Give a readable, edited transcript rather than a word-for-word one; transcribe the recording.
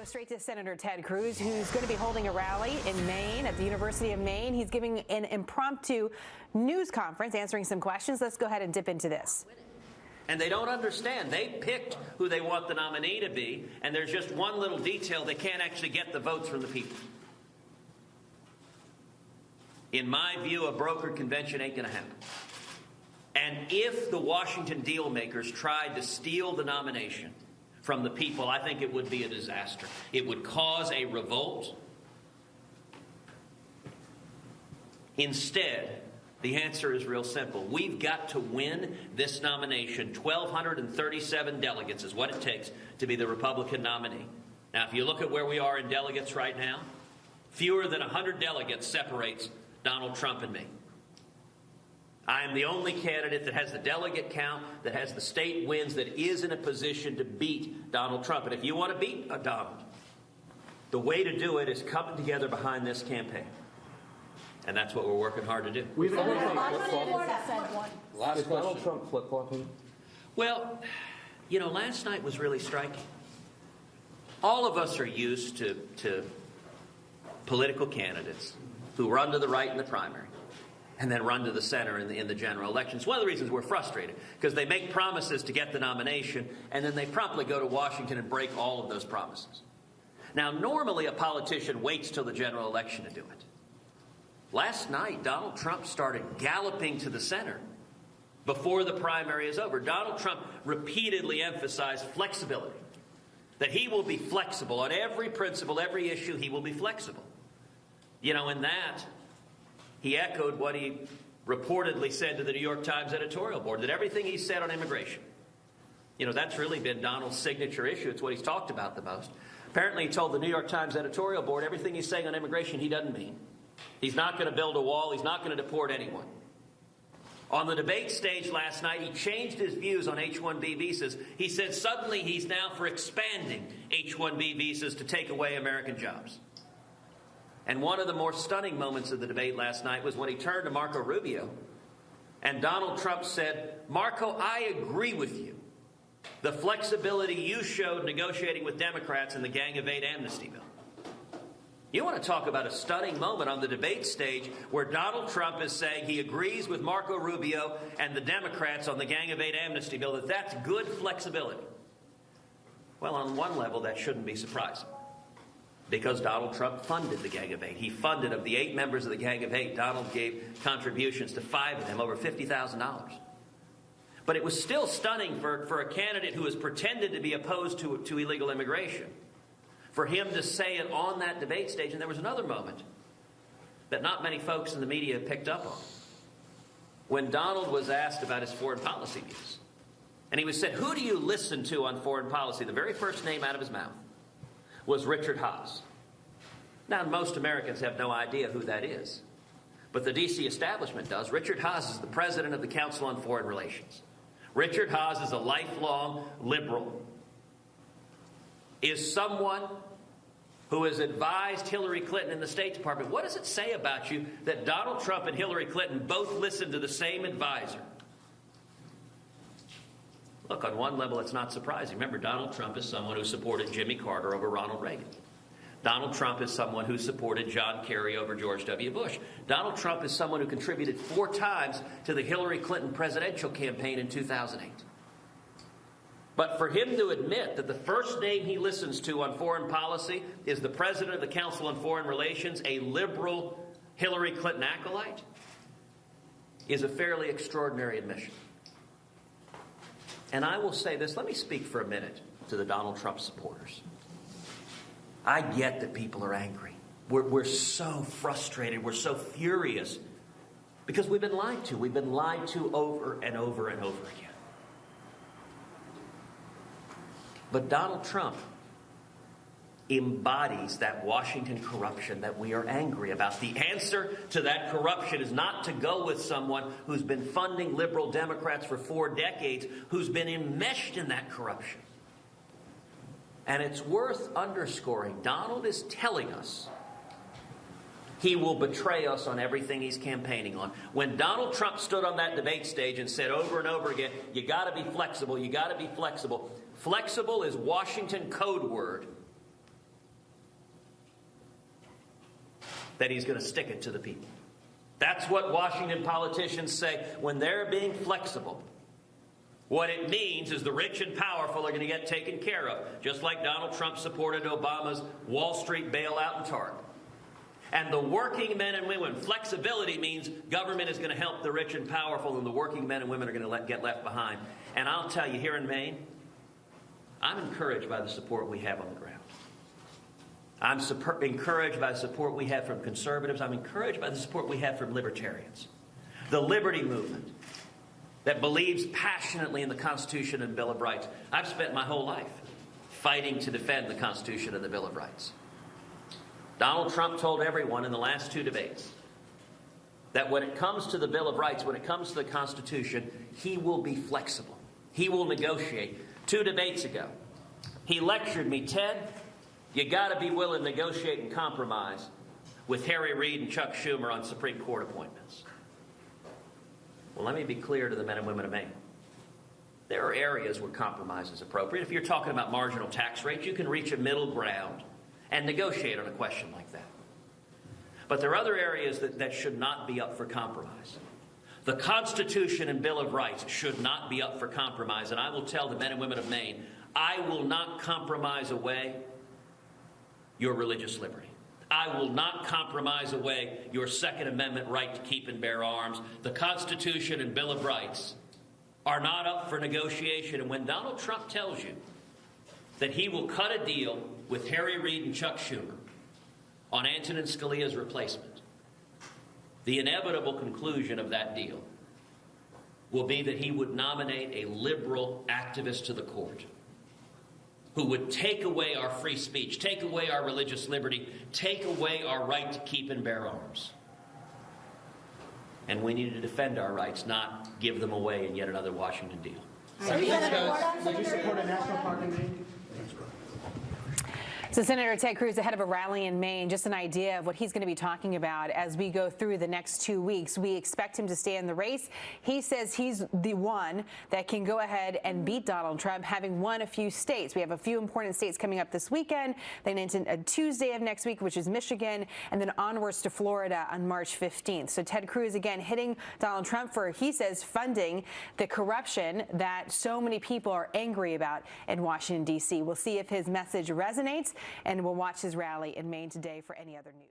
straight to Senator Ted Cruz, who's going to be holding a rally in Maine at the University of Maine. He's giving an impromptu news conference, answering some questions. Let's go ahead and dip into this. And they don't understand. They picked who they want the nominee to be, and there's just one little detail: they can't actually get the votes from the people. In my view, a brokered convention ain't going to happen. And if the Washington deal makers tried to steal the nomination from the people, I think it would be a disaster. It would cause a revolt. Instead, the answer is real simple. We've got to win this nomination. 1,237 delegates is what it takes to be the Republican nominee. Now, if you look at where we are in delegates right now, fewer than 100 delegates separates Donald Trump and me. I am the only candidate that has the delegate count, that has the state wins, that is in a position to beat Donald Trump. And if you want to beat Donald, the way to do it is coming together behind this campaign. And that's what we're working hard to do. Is Donald Trump flip-flopping? Well, you know, last night was really striking. All of us are used to political candidates who run to the right in the primary and then run to the center in the general elections. One of the reasons we're frustrated, because they make promises to get the nomination, and then they promptly go to Washington and break all of those promises. Now, normally a politician waits till the general election to do it. Last night, Donald Trump started galloping to the center before the primary is over. Donald Trump repeatedly emphasized flexibility, that he will be flexible on every principle, every issue. He will be flexible. You know, in that, he echoed what he reportedly said to the New York Times editorial board, that everything he said on immigration, you know, that's really been Donald's signature issue. It's what he's talked about the most. Apparently, he told the New York Times editorial board everything he's saying on immigration he doesn't mean. He's not going to build a wall. He's not going to deport anyone. On the debate stage last night, he changed his views on H-1B visas. He said suddenly he's now for expanding H-1B visas to take away American jobs. And one of the more stunning moments of the debate last night was when he turned to Marco Rubio, and Donald Trump said, "Marco, I agree with you. The flexibility you showed negotiating with Democrats in the Gang of Eight amnesty bill." You want to talk about a stunning moment on the debate stage where Donald Trump is saying he agrees with Marco Rubio and the Democrats on the Gang of Eight amnesty bill, that's good flexibility. Well, on one level, that shouldn't be surprising, because Donald Trump funded the Gang of Eight. He funded, of the 8 members of the Gang of Eight, Donald gave contributions to 5 of them, over $50,000. But it was still stunning for a candidate who has pretended to be opposed to illegal immigration, for him to say it on that debate stage. And there was another moment that not many folks in the media picked up on, when Donald was asked about his foreign policy views. And he was said, "Who do you listen to on foreign policy?" The very first name out of his mouth was Richard Haass. Now, most Americans have no idea who that is, but the D.C. establishment does. Richard Haass is the president of the Council on Foreign Relations. Richard Haass is a lifelong liberal, is someone who has advised Hillary Clinton in the State Department. What does it say about you that Donald Trump and Hillary Clinton both listened to the same advisor? Look, on one level, it's not surprising. Remember, Donald Trump is someone who supported Jimmy Carter over Ronald Reagan. Donald Trump is someone who supported John Kerry over George W. Bush. Donald Trump is someone who contributed 4 times to the Hillary Clinton presidential campaign in 2008. But for him to admit that the first name he listens to on foreign policy is the president of the Council on Foreign Relations, a liberal Hillary Clinton acolyte, is a fairly extraordinary admission. And I will say this, let me speak for a minute to the Donald Trump supporters. I get that people are angry. We're so frustrated. We're so furious because we've been lied to. We've been lied to over and over and over again. But Donald Trump embodies that Washington corruption that we are angry about. The answer to that corruption is not to go with someone who's been funding liberal Democrats for 4 decades, who's been enmeshed in that corruption. And it's worth underscoring, Donald is telling us he will betray us on everything he's campaigning on. When Donald Trump stood on that debate stage and said over and over again, "You got to be flexible, you got to be flexible." Flexible is Washington code word that he's going to stick it to the people. That's what Washington politicians say when they're being flexible. What it means is the rich and powerful are going to get taken care of, just like Donald Trump supported Obama's Wall Street bailout and Target. And the working men and women, flexibility means government is going to help the rich and powerful, and the working men and women are going to get left behind. And I'll tell you, here in Maine, I'm encouraged by the support we have on the ground. I'm encouraged by the support we have from conservatives. I'm encouraged by the support we have from libertarians. The liberty movement that believes passionately in the Constitution and Bill of Rights. I've spent my whole life fighting to defend the Constitution and the Bill of Rights. Donald Trump told everyone in the last 2 debates that when it comes to the Bill of Rights, when it comes to the Constitution, he will be flexible. He will negotiate. 2 debates ago, he lectured me, Ted, you got to be willing to negotiate and compromise with Harry Reid and Chuck Schumer on Supreme Court appointments. Well, let me be clear to the men and women of Maine. There are areas where compromise is appropriate. If you're talking about marginal tax rates, you can reach a middle ground and negotiate on a question like that. But there are other areas that should not be up for compromise. The Constitution and Bill of Rights should not be up for compromise. And I will tell the men and women of Maine, I will not compromise away your religious liberty. I will not compromise away your Second Amendment right to keep and bear arms. The Constitution and Bill of Rights are not up for negotiation. And when Donald Trump tells you that he will cut a deal with Harry Reid and Chuck Schumer on Antonin Scalia's replacement, the inevitable conclusion of that deal will be that he would nominate a liberal activist to the court who would take away our free speech, take away our religious liberty, take away our right to keep and bear arms. And we need to defend our rights, not give them away in yet another Washington deal. Would you support a national park in Maine? So Senator Ted Cruz ahead of a rally in Maine, just an idea of what he's going to be talking about as we go through the next 2 weeks. We expect him to stay in the race. He says he's the one that can go ahead and beat Donald Trump, having won a few states. We have a few important states coming up this weekend, then into a Tuesday of next week, which is Michigan, and then onwards to Florida on March 15th. So Ted Cruz, again, hitting Donald Trump for, he says, funding the corruption that so many people are angry about in Washington, D.C. We'll see if his message resonates, and we'll watch his rally in Maine today for any other news.